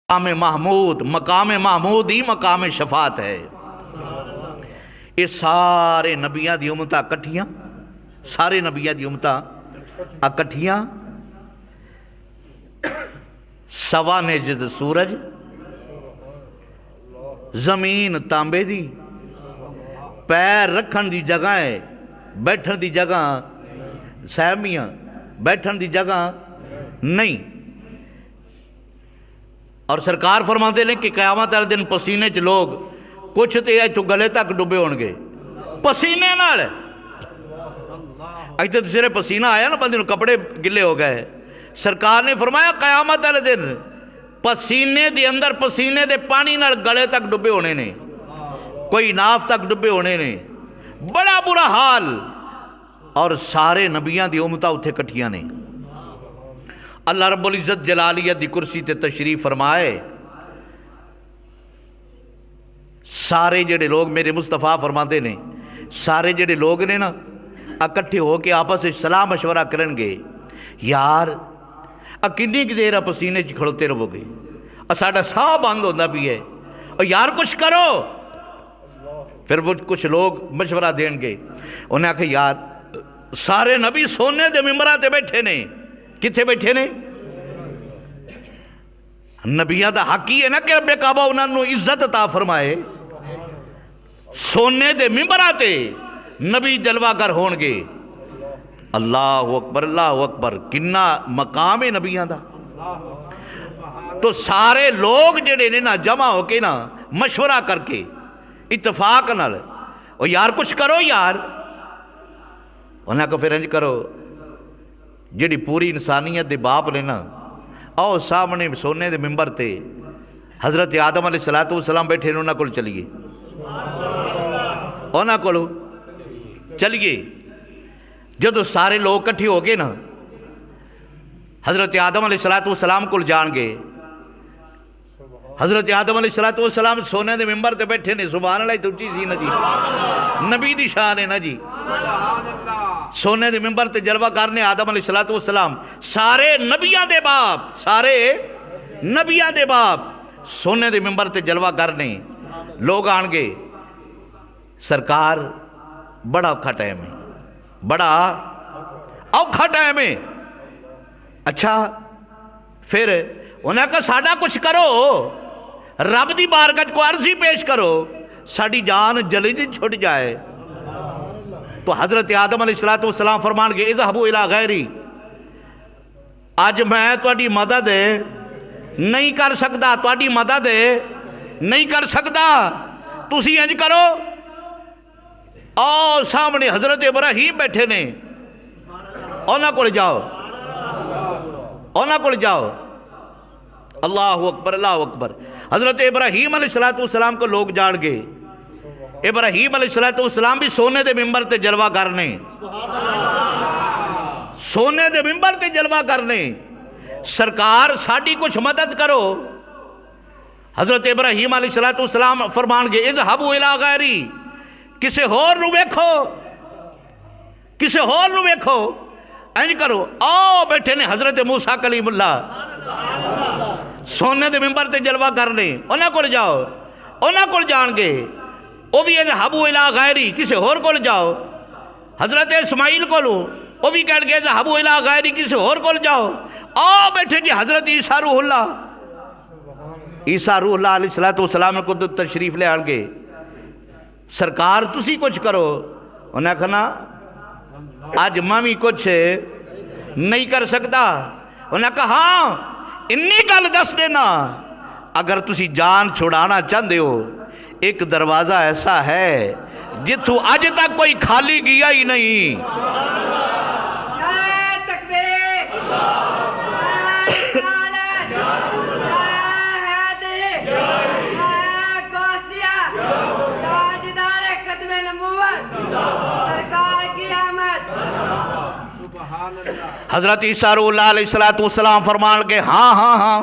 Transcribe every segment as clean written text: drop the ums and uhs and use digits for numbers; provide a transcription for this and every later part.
مقام محمود ہی مقام شفاعت ہے۔ یہ سارے نبیاں دی امتاں کٹھیاں، سارے نبیاں دی امتاں اکٹھیاں، سوا نجد سورج، زمین تانبے دی، پیر رکھن دی جگہ ہے، بیٹھن دی جگہ سہمیاں، بیٹھن دی جگہ نہیں۔ اور سرکار فرماتے ہیں کہ قیامت والے دن پسینے چ لوگ کچھ تے ایتھوں گلے تک ڈبے ہون گے پسینے نال۔ ایتھے تو سرے پسینہ آیا نا، بندے نوں کپڑے گلے ہو گئے۔ سرکار نے فرمایا قیامت والے دن پسینے دے اندر پسینے دے پانی نال گلے تک ڈبے ہونے نے، کوئی ناف تک ڈبے ہونے نے، بڑا برا حال۔ اور سارے نبیاں دی امتاں اتھے کٹھیاں نے۔ اللہ رب العزت جلالیت دی کرسی تے تشریف فرمائے، سارے جڑے لوگ میرے مصطفیٰ فرماتے نے، سارے جڑے لوگ نے نا اکٹھے ہو کے آپس سے صلاح مشورہ کرن گے، یار کنی کی دیر پسینے چ کھڑوتے رہو گے، ساڈا ساہ بند ہوتا بھی ہے، اور یار کچھ کرو۔ پھر وہ کچھ لوگ مشورہ دین گے، انہیں آکھے یار سارے نبی سونے دے ممبراں تے بیٹھے نے، کتھے بیٹھے نے؟ نبیاں دا حق ہی ہے نا کہ رب کعبہ انہوں نے عزت عطا فرمائے۔ سونے دے ممبراں تے نبی جلوہ گر ہون گے۔ اللہ اکبر، اللہ اکبر، کنا مقام ہے نبیاں دا۔ تو سارے لوگ جڑے نے نا جمع ہو کے نا مشورہ کر کے اتفاق نال، اور یار کچھ کرو یار، انہاں کو پھر انج کرو، جڑی پوری انسانیت دے باپ نے نا، آؤ سامنے سونے دے ممبر تے حضرت آدم علیہ السلام بیٹھے نے، انہاں کول چلیے، انہاں کول چلیے۔ جدو سارے لوگ کٹھے ہو گئے نا حضرت آدم علیہ السلام کول جان گے۔ حضرت آدم علیہ السلام سونے دے ممبر تے بیٹھے نے، سبحان اللہ تو اچھی سی نا جی، نبی دی شان ہے نا جی۔ سونے دے ممبر تے جلوہ کرنے آدم علیہ السلام، سارے نبیاں دے باپ، سارے نبیاں دے باپ سونے دے ممبر تے جلوہ کرنے لوگ آن گے۔ سرکار بڑا اوکھا ٹائم ہے، بڑا اوکھا ٹائم ہے۔ اچھا پھر انہیں کہا ساڈا کچھ کرو، رب دی بارگاہ کو عرضی پیش کرو، ساڈی جان جلی دی چھٹ جائے۔ تو حضرت آدم علیہ السلام فرمان گے اذهبوا الی غیری، آج میں تہاڈی مدد نہیں کر سکتا، تہاڈی مدد نہیں کر سکتا، تسی انج کرو۔ اور سامنے حضرت ابراہیم بیٹھے نے، انہاں کول جاؤ، انہاں کول جاؤ۔ اللہ اکبر، اللہ اکبر۔ حضرت ابراہیم علیہ السلام کو لوگ جان گے۔ ابراہیم علیہ السلام بھی سونے دے ممبر تے جلوہ کرنے، سونے دے ممبر تے جلوہ کرنے، سرکار ساڑی کچھ مدد کرو۔ حضرت ابراہیم علیہ السلام فرمان گے اذهبوا الی غیری، کسے ہور نو ویکھو، کسے ہور نو ویکھو، انج کرو۔ آؤ بیٹھے نے حضرت موسیٰ کلیم اللہ، سونے دے ممبر تے جلوہ کرنے، انہاں کول جاؤ، انہاں کول جان گے۔ وہ بھی اذهبوا الی غیری، کسے ہور کول جاؤ۔ حضرت اسماعیل کولو وہ بھی کہہ گے اذهبوا الی غیری، کسے ہور کول جاؤ۔ آؤ بیٹھے جی حضرت عیسیٰ روح اللہ، عیسیٰ روح اللہ علیہ السلام کو تشریف لے آن گے۔ سرکار تسی کچھ کرو، انہیں کہنا آج مامی کچھ نہیں کر سکتا۔ انہیں کہا ہاں انی گل دس دینا، اگر تسی جان چھڑانا چاہتے ہو، ایک دروازہ ایسا ہے جتھوں آج تک کوئی خالی گیا ہی نہیں۔ حضرت عیسیٰ روح اللہ علیہ السلام فرمان کے ہاں ہاں ہاں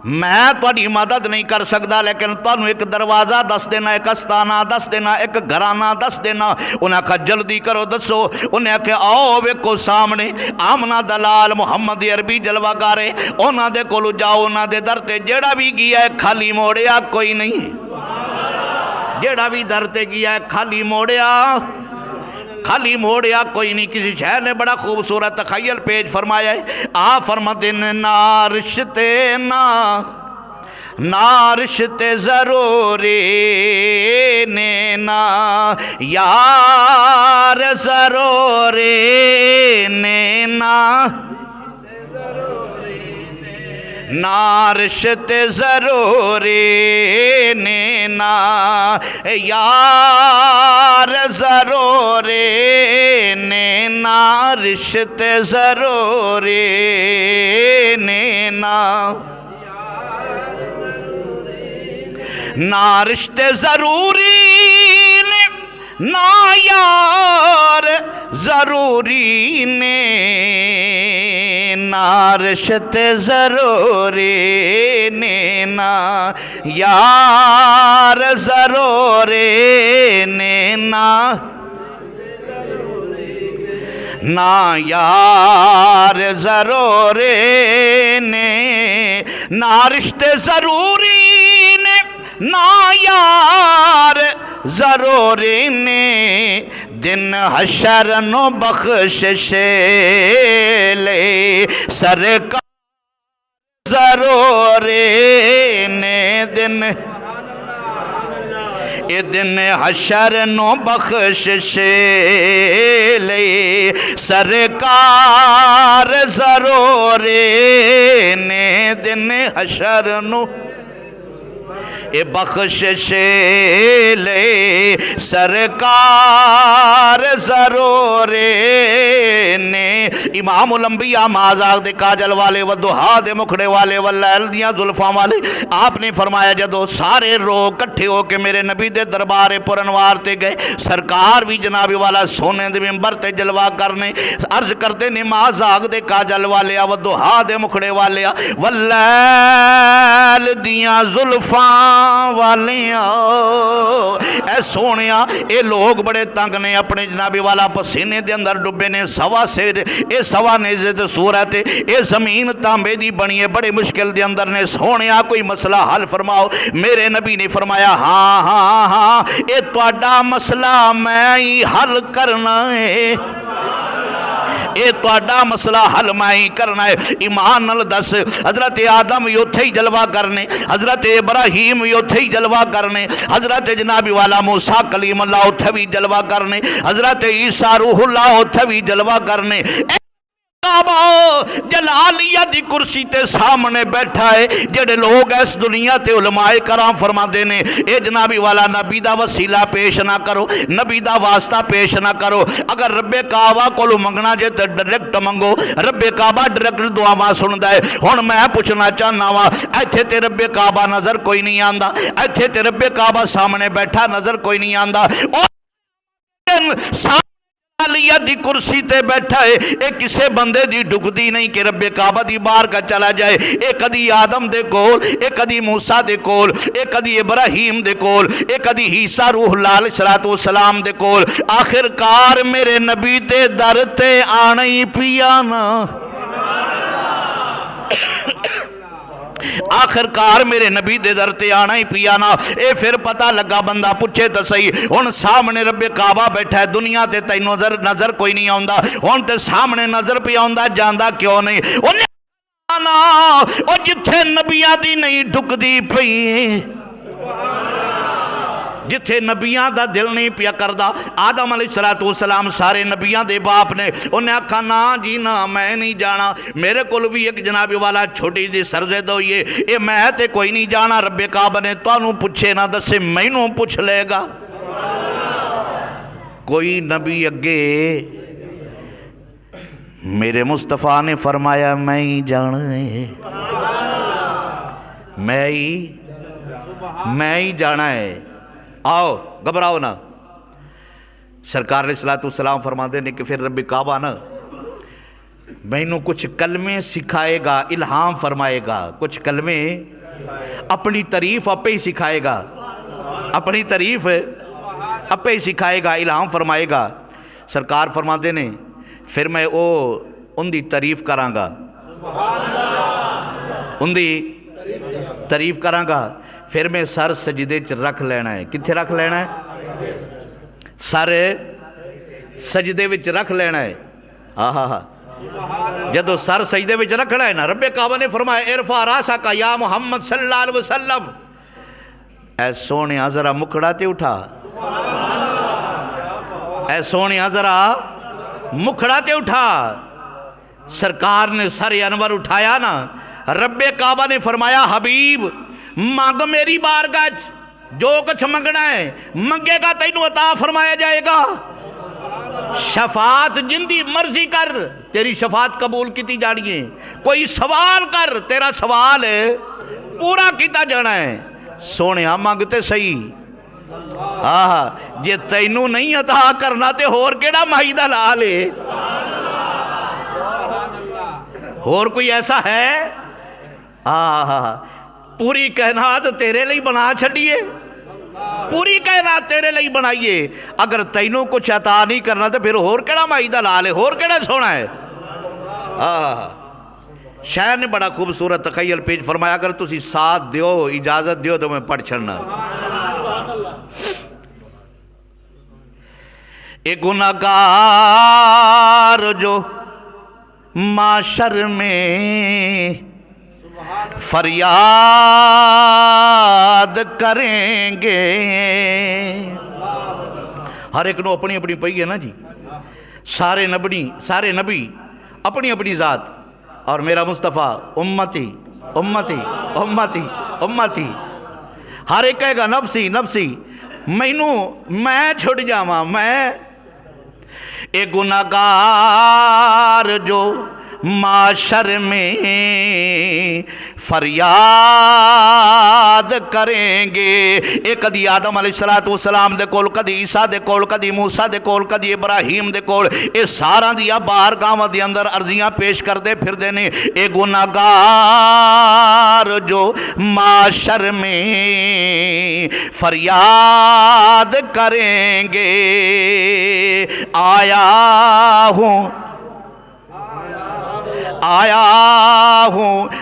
میں تھوڑی مدد نہیں کر سکتا، لیکن تمہیں ایک دروازہ دس دینا، ایک استانہ دس دینا، ایک گھرانہ دس دینا۔ انہیں کہا جلدی کرو دسو۔ انہیں کہا آؤ ویکو سامنے آمنہ دلال محمد عربی جلوہ گارے، انہاں دے کولو جاؤ، انہاں دے در تے جیڑا بھی گیا ہے کھالی موڑیا کوئی نہیں، جیڑا بھی در تے گیا ہے کھالی موڑیا کوئی نہیں۔ کسی شہر نے بڑا خوبصورت تخیل پیش فرمایا ہے، آپ فرماتے ہیں نارشتے ضروری نینا یار ضروری نینا، نارشت ضروری نینا یار ضروری نینا، رشت ضروری نینا، نا رشتے ضروری نے نا یار ضروری نے، نا رشتے ضروری نے نا یار ضروری نے، نا یار ضروری نے، نا رشتے ضروری نے نا یار ضروری نے، دن حشر نو بخشش لے سرکار ضروری نے، دن حشر نو بخشش لے سرکار ضروری نے، دن حشر نو بخشش لے سرکار ضروری نے۔ امام الانبیاء مازاغ دے کاجل والے ودہا دے مکھڑے والے واللیل دیاں زلفاں والے، آپ نے فرمایا جدو سارے لوگ کٹھے ہو کے میرے نبی دے دربار پرانوار تے گئے، سرکار بھی جناب والا سونے دے منبر تے جلوہ کرنے عرض کرتے نے مازاغ دے کاجل والے ودہا دے مکھڑے والے واللیل دیاں زلفاں والیاں، اے سونیاں اے لوگ بڑے تنگ نے، اپنے جنابی والا پسینے دے اندر ڈبے نے، سوا سے اے سوا نیزے تے صورت اے زمین تانبے دی بنی ہے، بڑے مشکل دے اندر نے، سونیاں کوئی مسئلہ حل فرماؤ۔ میرے نبی نے فرمایا ہاں ہاں ہاں اے تواڈا مسئلہ میں ہی حل کرنا ہے، اے تواڈا مسئلہ حل میں ہی کرنا ہے۔ ایمان نال دس، حضرت آدم بھی اتھے ہی جلوہ کرنے، حضرت ابراہیم بھی اتھے ہی جلوہ کرنے، حضرت جنابی والا موسیٰ کلیم اللہ اتھے بھی جلوہ کرنے، حضرت عیسیٰ روح اللہ اتھے بھی جلوہ کرنے۔ کعبہ جلالیہ دی کرسی تے سامنے بیٹھا ہے، جڑے لوگ اس دنیا تے علماء کرام فرما دینے اے جنابی والا نبی دا وسیلہ پیش نہ کرو، نبی دا واسطہ پیش نہ کرو، اگر رب کعبہ کولو منگنا جے تے ڈائریکٹ منگو، رب کعبہ ڈائریکٹ دعاواں سندا ہے۔ ہن میں پوچھنا چاہنا وا ایتھے تے رب کعبہ نظر کوئی نہیں آندا، ایتھے تے رب کعبہ سامنے بیٹھا نظر کوئی نہیں آندا، علیہ دی کرسی تے بیٹھا ہے، ایک کسے بندے دی ڈکدی نہیں کہ رب کعبہ دی بار کا چلا جائے، ایک ادھی آدم دے کول، ایک ادھی موسیٰ دے کول، ایک ادھی ابراہیم دے کول، ایک ادھی عیسیٰ روح اللہ علیہ السلام دے کول، آخر کار میرے نبی دے در تے آنی پیانا، آخر کار میرے نبی دے در تے آنا ہی پیانا۔ اے پھر پتہ لگا بندہ پوچھے تو صحیح، ہن سامنے رب کعبہ بیٹھا ہے، دنیا تے تے نظر کوئی نہیں آندا، ہن تے سامنے نظر پہ آندا، جاندہ کیوں نہیں؟ او جتھے نبیاں دی نہیں ڈکدی پئی، جتھے نبیاں دا دل نہیں پیا کردہ، آدم علیہ السلام سارے نبیاں دے باپ نے، انہیں کہا نا جی نا میں نہیں جانا، میرے کول بھی ایک جنابی والا چھوٹی دی سرزد ہوئی ہے، اے میں تے کوئی نہیں جانا، رب کعبہ نے تانوں پوچھے نہ دسے مینوں پوچھ لے گا۔ کوئی نبی اگے میرے مصطفیٰ نے فرمایا میں ہی جانا ہے، میں ہی جانا ہے، آؤ گھبراؤ نا۔ سرکار علیہ السلام فرما دے نے کہ پھر رب کعبہ نا مینوں کچھ کلمے سکھائے گا، الہام فرمائے گا، کچھ کلمے اپنی تعریف اپے ہی سکھائے گا، اپنی تعریف اپے ہی سکھائے گا، الہام فرمائے گا۔ سرکار فرماندے نے پھر میں ان دی تعریف کراں گا، ان دی تعریف کراں گا، پھر میں سر سجدے چ رکھ لینا ہے۔ کتھے رکھ لینا ہے؟ سر سجدے وچ رکھ لینا ہے۔ ہاں جدو سر سجدے وچ رکھنا ہے نا، رب کعبہ نے فرمایا ارفع راسک یا محمد صلی اللہ علیہ وسلم، اے سونیا ذرا مکھڑا تے اٹھا، اے سونیا ذرا مکھڑا تے اٹھا۔ سرکار نے سر انور اٹھایا نا، رب کعبہ نے فرمایا حبیب مانگ میری بارگاہ جو کچھ منگنا ہے، منگے گا تینوں عطا فرمایا جائے گا۔ شفاعت جن دی مرضی کر، تیری شفاعت قبول کیتی جانی ہے۔ کوئی سوال کر، تیرا سوال پورا کیتا جانا ہے۔ سونیا مانگتے صحیح، جے تینوں نہیں عطا کرنا تے ہور کیڑا مائی دا لال ہے؟ اور کوئی ایسا ہے؟ پوری کائنات تیرے لئی بنا چھڑیے، پوری کائنات تیرے لئی بنائیے، اگر تینوں کچھ عطا نہیں کرنا تو پھر اور کیڑا مائی دا لال ہے، اور کیڑا سونا ہے؟ شاعر نے بڑا خوبصورت تخیل پیش فرمایا، اگر تسی ساتھ دیو، اجازت دیو تو میں پڑھ چھڑنا۔ ایک گناہگار جو معاشر میں فریاد کریں گے، ہر ایک نو اپنی اپنی پئی ہے نا جی، سارے نبی اپنی اپنی ذات، اور میرا مصطفیٰ امتی امتی امتی امتی، ہر ایک کہے گا نفسی نفسی، میں چھڑ جاواں میں۔ اے گناہگار جو معاشر میں فریاد کریں گے، اے کدی آدم علیہ السلام دے کول، کدی عیسیٰ دے کول، کدی موسیٰ دے کول، کدی ابراہیم دے کول، اے سارا دیا بارگاہ دے اندر عرضیاں پیش کردے پھر دینے۔ اے گناہگار جو معاشر میں فریاد کریں گے،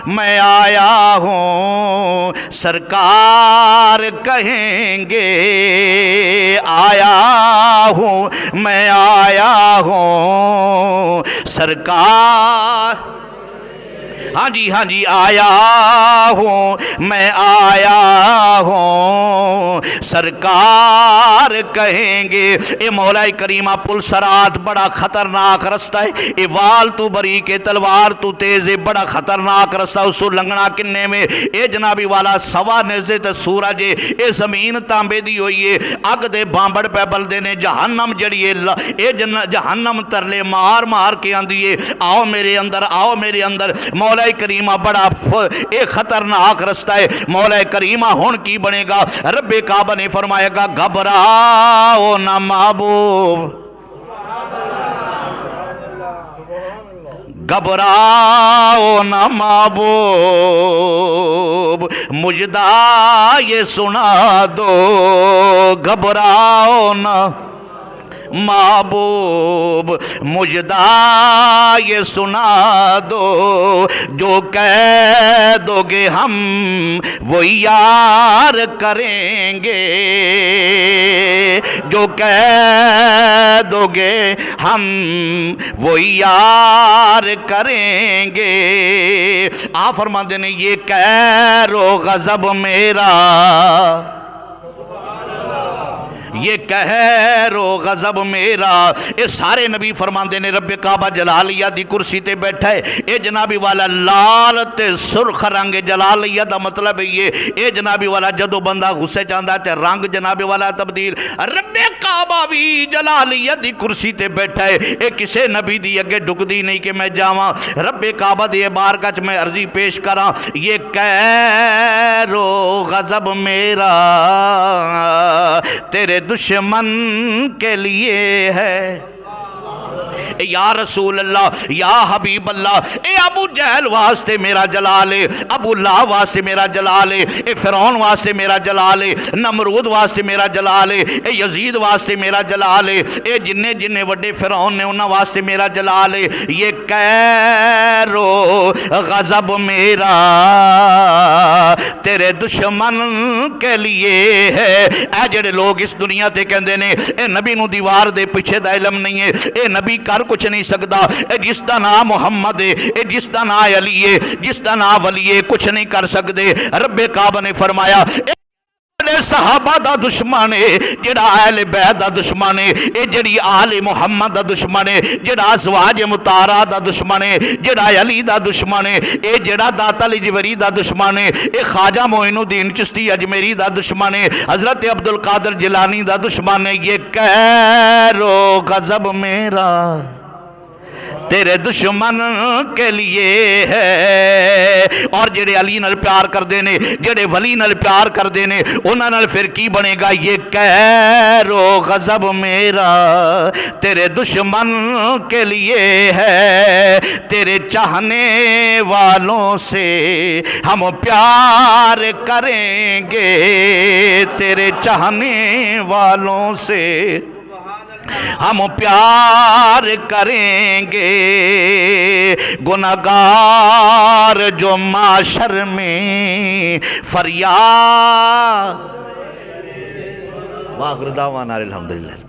میں آیا ہوں سرکار کہیں گے، آیا ہوں میں آیا ہوں سرکار، ہاں جی آیا ہوں میں آیا ہوں سرکار کہیں گے۔ اے مولا کریمہ پل سرات بڑا خطرناک رستہ ہے، اے وال تو بری کے تلوار تو تیز ہے، بڑا خطرناک رستہ، اس کو لنگنا کنے میں اے جنابی والا سوا نیزے تے سورج ہے، اے زمین تانبے دی ہوئی ہے، اگ دے بامبڑ پہ بلدے نے، جہنم جڑی ہے اے جہنم ترلے مار مار کے آندی ہے، آؤ میرے اندر آؤ میرے اندر۔ مولا کریمہ بڑا ایک خطرناک رستہ ہے۔ مولا کریمہ ہون کی بنے گا؟ رب کعبہ نے فرمائے گا گھبراؤ نہ محبوب، گھبراؤ نہ محبوب، مجدہ یہ سنا دو، گھبراؤ نہ محبوب، مجدہ یہ سنا دو، جو کہہ دو گے ہم وہ یار کریں گے، جو کہہ دو گے ہم وہ یار کریں گے۔ آپ فرماتے ہیں یہ قہر و غضب میرا، یہ قہر و غضب میرا، اے سارے نبی فرماندے نے رب کعبہ جلالیہ دی کرسی تے بیٹھا ہے، اے جنابی والا لال تے سرخ رنگ، جلالیہ دا مطلب ہے یہ، اے جنابی والا جدو بندہ غصے چاندہ تے رنگ جنابی والا تبدیل، رب کعبہ بھی جلالیہ دی کرسی تے بیٹھا ہے، اے کسے نبی دی اگے ڈک دی نہیں کہ میں جاواں، رب کعبہ دی بارگاہ میں عرضی پیش کراں، یہ قہر و غضب میرا تیرے دشمن کے لیے ہے، یا رسول اللہ، یا حبیب اللہ، اے ابو جہل واسطے میرا جلال ہے، ابو اللہ واسطے میرا جلال ہے، اے فرعون واسطے میرا جلال ہے، نمرود واسطے میرا جلال ہے، اے یزید واسطے میرا جلال ہے، اے جننے جننے وڈے فرعون نے انہاں واسطے میرا جلال ہے۔ یہ قہر و غضب میرا تیرے دشمن کے لیے ہے۔ اے جڑے لوگ اس دنیا تے کہندے نے اے نبی نو دیوار دے پیچھے دا علم نہیں ہے، اے نبی کر کچھ نہیں سکدا، اے جس دا نام محمد ہے، اے جس دا نام علی ہے، جس دا نام ولی ہے، کچھ نہیں کر سکدے۔ رب کعبہ نے فرمایا صحابہ دا دشمن ہے، جڑا اہل بیت دا دشمن ہے، اے جڑی آل محمد دا دشمن ہے، جڑا ازواج مطہرہ دا دشمن ہے، جڑا علی دا دشمن ہے، اے جڑا داتا لجوری دا دشمن ہے، اے خواجہ معین الدین چشتی اجمیری دا دشمن ہے، حضرت عبدالقادر جیلانی دا دشمن ہے۔ یہ قہر و غضب میرا تیرے دشمن کے لیے ہے۔ اور جڑے علی نال پیار کردے نے، جڑے ولی نال پیار کردے نے، انہاں نال پھر کی بنے گا؟ یہ قہر و غضب میرا تیرے دشمن کے لیے ہے۔ تیرے چاہنے والوں سے ہم پیار کریں گے، تیرے چاہنے والوں سے ہم پیار کریں گے۔ گناہگار جو معاشر میں فریاد، واخر دعوانا الحمدللہ۔